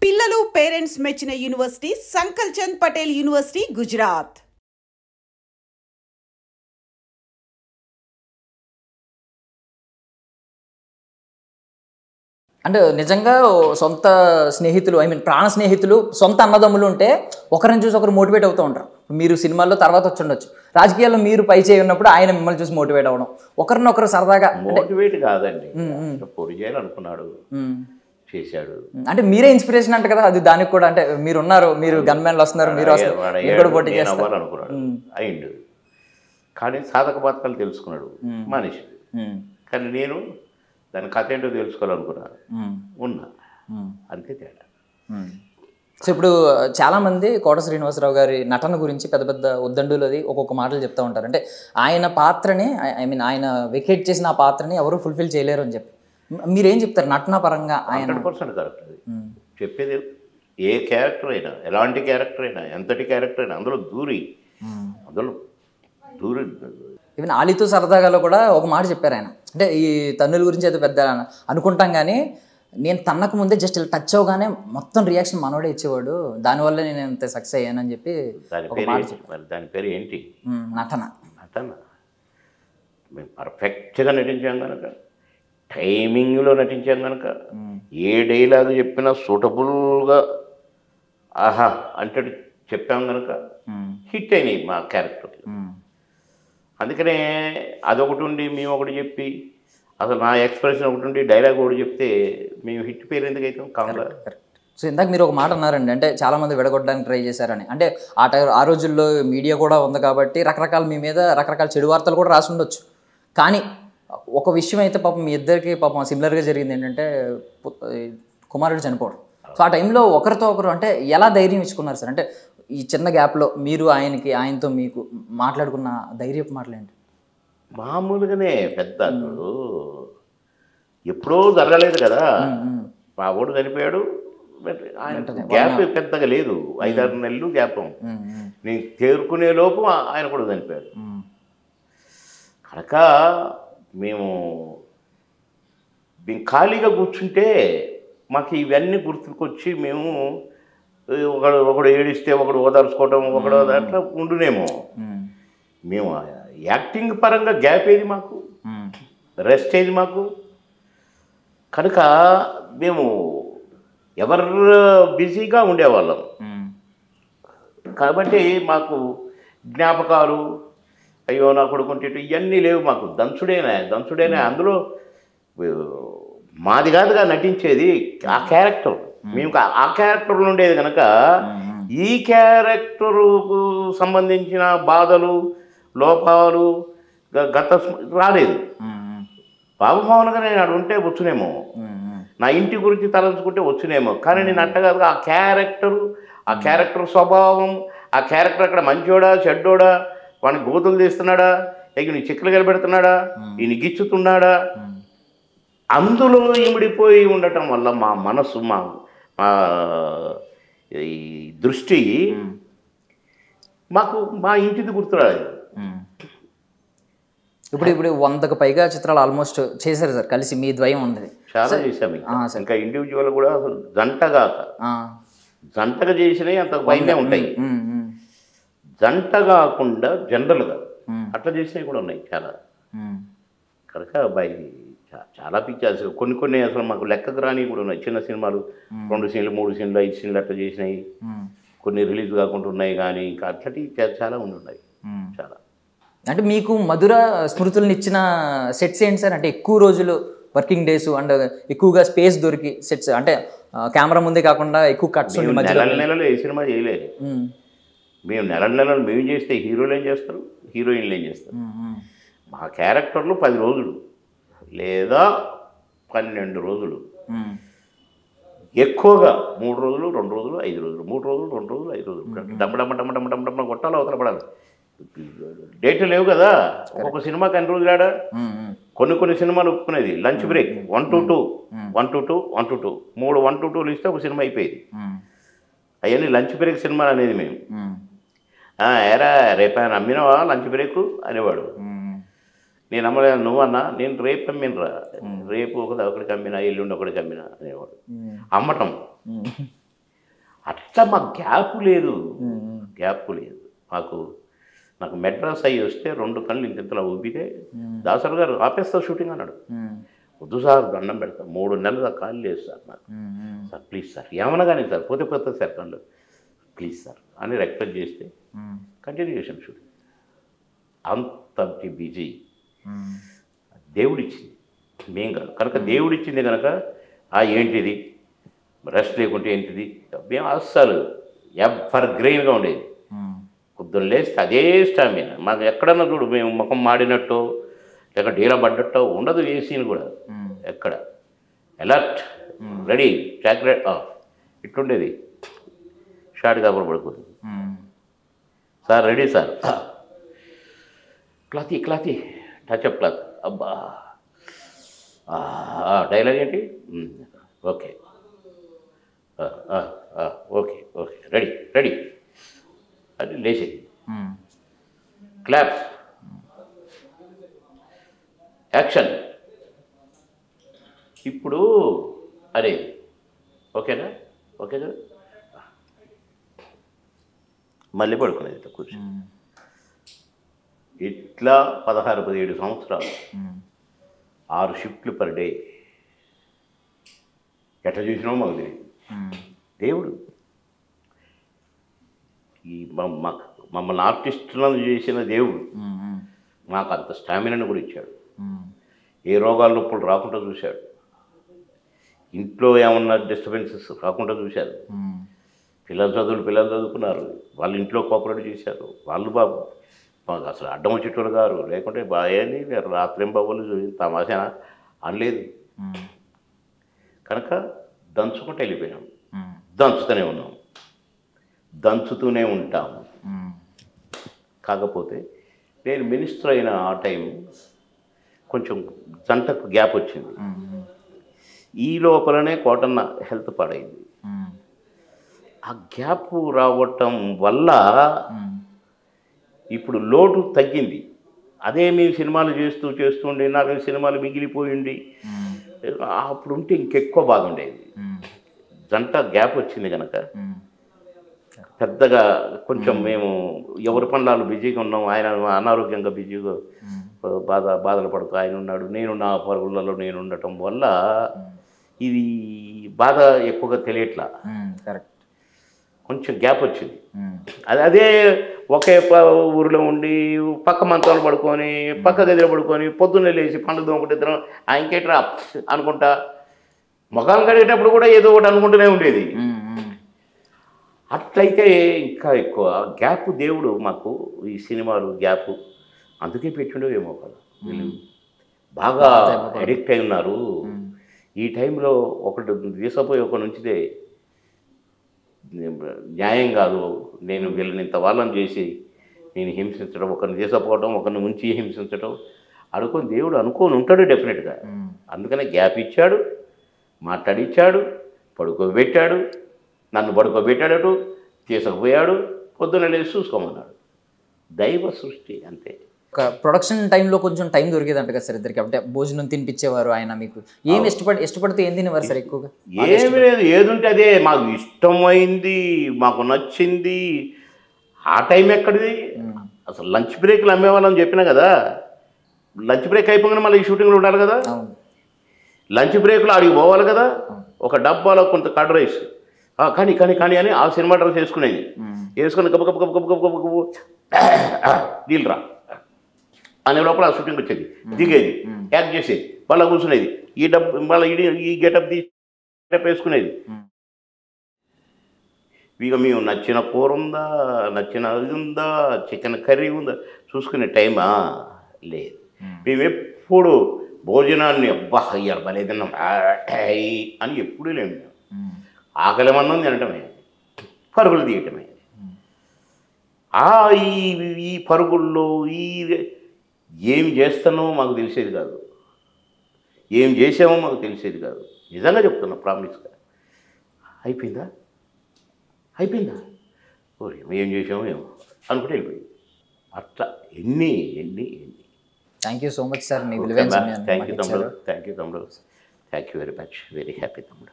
పిల్లలు పేరెంట్స్ మెచ్చిన university సంకల్ Chand Patel university Gujarat. అంటే నిజంగా సొంత స్నేహితులు ప్రాణ స్నేహితులు సొంత అన్నదమ్ములు ఉంటే ఒకరిని చూసి ఒకరు మోటివేట్ అవుతూ ఉంటారు. మీరు సినిమాల్లో తర్వాత వచ్చి ఉండొచ్చు, రాజకీయాల్లో మీరు పై చేయి ఉన్నప్పుడు ఆయన మిమ్మల్ని చూసి మోటివేట్ అవ్వడం, ఒకరినొకరు సరదాగా మోటివేట్ కాదండి, పొడి చేయాలనుకున్నాడు చేశాడు. అంటే మీరే ఇన్స్పిరేషన్ అంట కదా, అది దానికి కూడా అంటే మీరు ఉన్నారు, మీరు గన్మెన్లు వస్తున్నారు, మీరు పోటీ చేయాలనుకున్నాడు అయిండు. కానీ సాధక బాధకాలు తెలుసుకున్నాడు మనిషి. కానీ నేను దాని కథ ఏంటో తెలుసుకోవాలనుకున్నాను, ఉన్నా, అంతే తేడా. సో ఇప్పుడు చాలామంది కోట శ్రీనివాసరావు గారి నటన గురించి పెద్ద పెద్ద ఉద్దండులు అది ఒక్కొక్క మాటలు చెప్తూ ఉంటారు. అంటే ఆయన పాత్రని ఆయన వెకేట్ చేసిన ఆ పాత్రని ఎవరు ఫుల్ఫిల్ చేయలేరు అని చెప్పి మీరేం చెప్తారు నటన పరంగా? 100% కరెక్ట్. అది చెప్పేది ఏ క్యారెక్టర్ అయినా, ఎలాంటి క్యారెక్టర్ అయినా, ఎంతటి క్యారెక్టర్ అయినా అందులో దూరి ఈవెన్ ఆలీతో సరదాగాలో కూడా ఒక మాట చెప్పారు ఆయన. అంటే ఈ తన్నుల గురించి అయితే పెద్ద అనుకుంటాం కానీ నేను తన్నకు ముందే జస్ట్ ఇలా టచ్ అవగానే మొత్తం రియాక్షన్ మనోడే ఇచ్చేవాడు, దానివల్ల నేను ఎంత సక్సెస్ అయ్యానని చెప్పి. దాని పేరు ఏంటి? నటన. మేము పర్ఫెక్ట్గా నటించాం కనుక, టైమింగ్లో నటించాం కనుక, ఏ డైలాగ్ చెప్పినా సూటబుల్గా ఆహా అంటే చెప్పాం కనుక హిట్ అయినాయి మా క్యారెక్టర్. అందుకనే అదొకటి ఉండి మేము ఒకటి చెప్పి, అసలు నా ఎక్స్ప్రెషన్ ఒకటి ఉండి డైలాగ్ ఒకటి చెప్తే మేము హిట్ పేరు ఎందుకు అవుతాం కామన్గా. సో ఇందాక మీరు ఒక మాట అన్నారండి, అంటే చాలామంది విడగొట్టడానికి ట్రై చేశారని. అంటే ఆ రోజుల్లో మీడియా కూడా ఉంది కాబట్టి రకరకాల మీ మీద రకరకాల చెడు వార్తలు కూడా రాసి ఉండొచ్చు. కానీ ఒక విషయం అయితే పాపం మీ ఇద్దరికి పాపం సిమిలర్గా జరిగింది, ఏంటంటే కుమారుడు చనిపోవడం. సో ఆ టైంలో ఒకరితో ఒకరు అంటే ఎలా ధైర్యం ఇచ్చుకున్నారు సార్? అంటే ఈ చిన్న గ్యాప్లో మీరు ఆయనతో మీకు మాట్లాడుకున్న ధైర్యపు మాటలు ఏంటి? మామూలుగానే పెద్ద ఎప్పుడో జరగలేదు కదా, మా ఓడు చనిపోయాడు, గ్యాప్ పెద్దగా లేదు, 5-6 నెలలు గ్యాప్. నేను చేరుకునే లోపు ఆయన కూడా చనిపోయాడు కనుక మేము ఖాళీగా కూర్చుంటే మాకు ఇవన్నీ గుర్తుకొచ్చి మేము ఒకడు ఏడిస్తే ఒకడు ఓదార్చుకోవటం, ఒకడు అట్లా ఉండునేమో. మేము యాక్టింగ్ పరంగా గ్యాప్ ఏది మాకు, రెస్ట్ ఏది మాకు, కనుక మేము ఎవరు బిజీగా ఉండేవాళ్ళం. కాబట్టి మాకు జ్ఞాపకాలు, అయ్యో నా కొడుకుంటే ఇవన్నీ లేవు మాకు. దంచుడేనా అందులో మాది కాదుగా నటించేది, ఆ క్యారెక్టర్. మేము ఆ క్యారెక్టర్లు ఉండేది కనుక ఈ క్యారెక్టరుకు సంబంధించిన బాధలు, లోపాలు గత రాలేదు. బాబుమోహన్గా నేను అక్కడ ఉంటే వచ్చునేమో, నా ఇంటి గురించి తలంచుకుంటే వచ్చునేమో, కానీ నేను అట్టగాదుగా ఆ క్యారెక్టర్ స్వభావం, ఆ క్యారెక్టర్ అక్కడ మంచోడా చెడ్డోడా, వాడిని గోతులు తీస్తున్నాడా, నీ చెక్కులు కలబెడుతున్నాడా, ఈయన గిచ్చుతున్నాడా, అందులో ఇమిడిపోయి ఉండటం వల్ల మా మనసు, మా ఈ దృష్టి మాకు మా ఇంటిది గుర్తురాలేదు. ఇప్పుడు 100కు పైగా చిత్రాలు ఆల్మోస్ట్ చేశారు సార్ కలిసి, మీ ద్వయం ఉంది. చాలా చేశాము, ఇంకా ఇండివిజువల్ కూడా అసలు జంటగా చేసినవి అంత పైనే ఉంటాయి. జంట కాకుండా జనరల్గా అట్లా చేసినవి కూడా ఉన్నాయి చాలా. కనుక చాలా పిక్చర్స్ కొన్ని అసలు మాకు లెక్కకు రాని కూడా ఉన్నాయి. చిన్న సినిమాలు 2 సీన్లు 3 సీన్లు 5 సీన్లు అట్లా చేసినాయి, కొన్ని రిలీజ్ కాకుండా ఉన్నాయి. కానీ ఇంకా అట్లటి చాలా ఉన్నాయి చాలా. అంటే మీకు మధుర స్మృతులను ఇచ్చిన సెట్స్ ఏంటి సార్? అంటే ఎక్కువ రోజులు వర్కింగ్ డేస్ అండ్ ఎక్కువగా స్పేస్ దొరికి సెట్స్, అంటే కెమెరా ముందే కాకుండా ఎక్కువ కట్స్ నెలలు ఏ సినిమా చేయలేదు మేము. నెలలు మేము చేస్తే హీరోలు ఏం చేస్తారు, హీరోయిన్లు ఏం చేస్తారు. మా క్యారెక్టర్లు 10 రోజులు లేదా 12 రోజులు, ఎక్కువగా 3 రోజులు 2 రోజులు 5 రోజులు, 3 రోజులు 2 రోజులు 5 రోజులు, డమ్మ కొట్టాలి, అవతల పడాలి. డేట్లు లేవు కదా, ఒక్కొక్క సినిమాకి 2 రోజులు ఆడా. కొన్ని సినిమాలు ఒప్పుకునేది లంచ్ బ్రేక్ 1 to 2 3 1 to 2 ఇస్తే ఒక సినిమా అయిపోయేది. అవన్నీ లంచ్ బ్రేక్ సినిమాలు అనేది మేము. ఏరా రేపు ఆయన అమ్మినవా లంచ్ బ్రేక్ అనేవాడు. నేను అమ్మలేదు, నువ్వన్నా, నేను రేపు అమ్మినరా, రేపు ఒకడికి అమ్మినా, ఎల్లుండి ఒకడికి అమ్మినా అనేవాడు. అమ్మటం అట్లా మాకు గ్యాప్ లేదు. నాకు మెడ్రాస్ అయ్యి వస్తే 2 కళ్ళు ఇంతలా ఊపితే దాసరి గారు ఆపేస్తారు షూటింగ్ అన్నాడు. వద్దు సార్, దండం పెడతా, 3 నెలలు దాకా కాళ్ళు లేదు సార్ నాకు. సార్ ప్లీజ్ సార్, ఏమన్నా కానీ సార్, పోతే సార్ కళ్ళు, ప్లీజ్ సార్ అని రిక్వెస్ట్ చేస్తే కంటిన్యూ చేశాను షూటింగ్. అంత బిజీ. దేవుడిచ్చింది, మేం కాదు కనుక. దేవుడిచ్చింది కనుక ఏంటిది రెస్ట్ లేకుంటే ఏంటిది, మేము అస్సలు ఎవర్ గ్రెయిన్గా ఉండేది. పొద్దున్న లేస్తే అదే స్టామినా. మాకు ఎక్కడన్నా చూడు, మేము ముఖం మాడినట్టు లేక డీలా పడ్డట్టో ఉండదు. ఏ సీన్ కూడా ఎక్కడ అలర్ట్, రెడీ, ట్రాక్ రెడ్ ఇట్లుండేది. షార్ట్ కాపర్ పడుకుంది, సార్ రెడీ సార్, క్లాతీ టచ్అప్ క్లాత్, అబ్బా డైలాగ్ ఏంటి, ఓకే ఓకే ఓకే రెడీ అది లేచేది. Clap, action. ఇప్పుడు అరే ఓకేనా మళ్ళీ పడుకునేది ఇట్లా కూర్చొని. ఇట్లా 16-17 సంవత్సరాలు, 6 షిఫ్ట్లు పర్ డే. ఎట్లా చూసినామో మాకు తెలియదు. దేవుడు ఈ మమ్మల్ని ఆర్టిస్టులను చేసిన దేవుడు మాకు అంత స్టామినాను కూడా ఇచ్చాడు. ఏ రోగాల నొప్పులు రాకుండా చూశాడు. ఇంట్లో ఏమన్నా డిస్టర్బెన్సెస్ రాకుండా చూశారు. పిల్లలు చదువుకున్నారు, వాళ్ళ ఇంట్లో కోఆపరేట్ చేశారు. వాళ్ళు బాబు అసలు అడ్డం వచ్చేటోళ్ళు గారు, లేకుంటే బాయని రాత్రింబాబులు తమాషా అనలేదు. కనుక దంచుకుంటూ వెళ్ళిపోయాం, దంచుతూనే ఉంటాము. కాకపోతే నేను మినిస్టర్ అయిన ఆ టైం కొంచెం జంటకు గ్యాప్ వచ్చింది. ఈ లోపలనే కోటన్న హెల్త్ పాడైంది. ఆ గ్యాప్ రావటం వల్ల ఇప్పుడు లోటు తగ్గింది. అదే మేము సినిమాలు చేస్తుండే 4 సినిమాలు మిగిలిపోయింది. అప్పుడు ఉంటే ఇంకెక్కువ బాగుండేది. జంట గ్యాప్ వచ్చింది కనుక పెద్దగా కొంచెం మేము ఎవరి పనులు బిజీగా ఉన్నాం. ఆయన అనారోగ్యంగా బిజీగా బాధలు పడుతూ ఆయన ఉన్నాడు, నేను నా పరుగులలో నేను ఉండటం వల్ల ఇది బాధ ఎక్కువగా తెలియట్లా. కొంచెం గ్యాప్ వచ్చింది. అదే ఒకే ఊరిలో ఉండి పక్క మంచాలు పడుకొని పక్క గదిలో పడుకొని పొద్దున్నే లేచి పండుగ ఒకటి ఇద్దరం ఇంకేట్రా అనుకుంటా మొఖాలు కడిగేటప్పుడు కూడా ఏదో ఒకటి అనుకుంటూనే ఉండేది. అట్లయితే ఇంకా ఎక్కువ గ్యాప్ దేవుడు మాకు ఈ సినిమాలు గ్యాప్ అందుకే పెట్టిండేమో కదా. వీళ్ళు బాగా అడిక్ట్ అయి ఉన్నారు. ఈ టైంలో ఒకటి తీసుకుపోయి ఒక నుంచితే న్యాయం కాదు. నేను వీళ్ళని ఇంత వాళ్ళని చేసి నేను హింసించడం, ఒకరిని తీసుకుపోవడం, ఒకరిని ఉంచి హింసించడం అనుకొని దేవుడు అనుకోని ఉంటాడు డెఫినెట్గా. అందుకనే గ్యాప్ ఇచ్చాడు, మాట్లాడిచ్చాడు, పడుకోబెట్టాడు, నన్ను పడుకోబెట్టాడటు, తీసుకుపోయాడు, పొద్దున్న లేచి చూసుకోమన్నాడు. దైవ సృష్టి అంతే. ఒక ప్రొడక్షన్ టైంలో కొంచెం టైం దొరికేదంట కదా సార్ ఇద్దరికి, అంటే భోజనం తినిపించేవారు ఆయన. మీకు ఏమి ఇష్టపడితే ఏం తినేవారు సార్ ఎక్కువగా? ఏమి లేదు, ఏది ఉంటే అదే మాకు ఇష్టమైంది, మాకు నచ్చింది. ఆ టైం ఎక్కడిది అసలు. లంచ్ బ్రేక్లు అమ్మేవాళ్ళని చెప్పినా కదా, లంచ్ బ్రేక్ అయిపోగానే మళ్ళీ ఈ షూటింగ్లో ఉండాలి కదా. లంచ్ బ్రేక్లో ఆడికి పోవాలి కదా. ఒక డబ్బాలో కొంత కర్డ్ రైస్ కానీ అని ఆ సినిమా డ్రెస్ వేసుకునేది. వేసుకుని గబ గబ గబ గబ గబ గబ నీళ్ళరా అనే లోపల ఆ షూటింగ్ వచ్చేది, దిగేది, యాక్ట్ చేసేది, మళ్ళీ కూర్చునేది, మళ్ళీ ఈ గెటప్ వేసుకునేది. ఇక మేము నచ్చిన కూర ఉందా, నచ్చిన అది ఉందా, చికెన్ కర్రీ ఉందా చూసుకునే టైమా లేదు. మేము ఎప్పుడు భోజనాన్ని అబ్బా అయ్యారు భలే తిన్నాం అని ఎప్పుడూ లేము. ఆకలి మందం తినటమే, పరుగులు తీయటమే. ఈ పరుగుల్లో ఏం చేస్తానో మాకు తెలిసేది కాదు, ఏం చేసామో మాకు తెలిసేది కాదు. నిజంగా చెప్తున్నా, ప్రామిస్గా. అయిపోయిందా ఓరే ఏం చేసామో ఏమో అనుకుంటే వెళ్ళిపోయింది. అట్లా ఎన్ని. Thank you so much sir. మీ విలువైన సమయాన్ని థ్యాంక్ యూ తమ్ముడు, thank you very much. Very happy తమ్ముడు.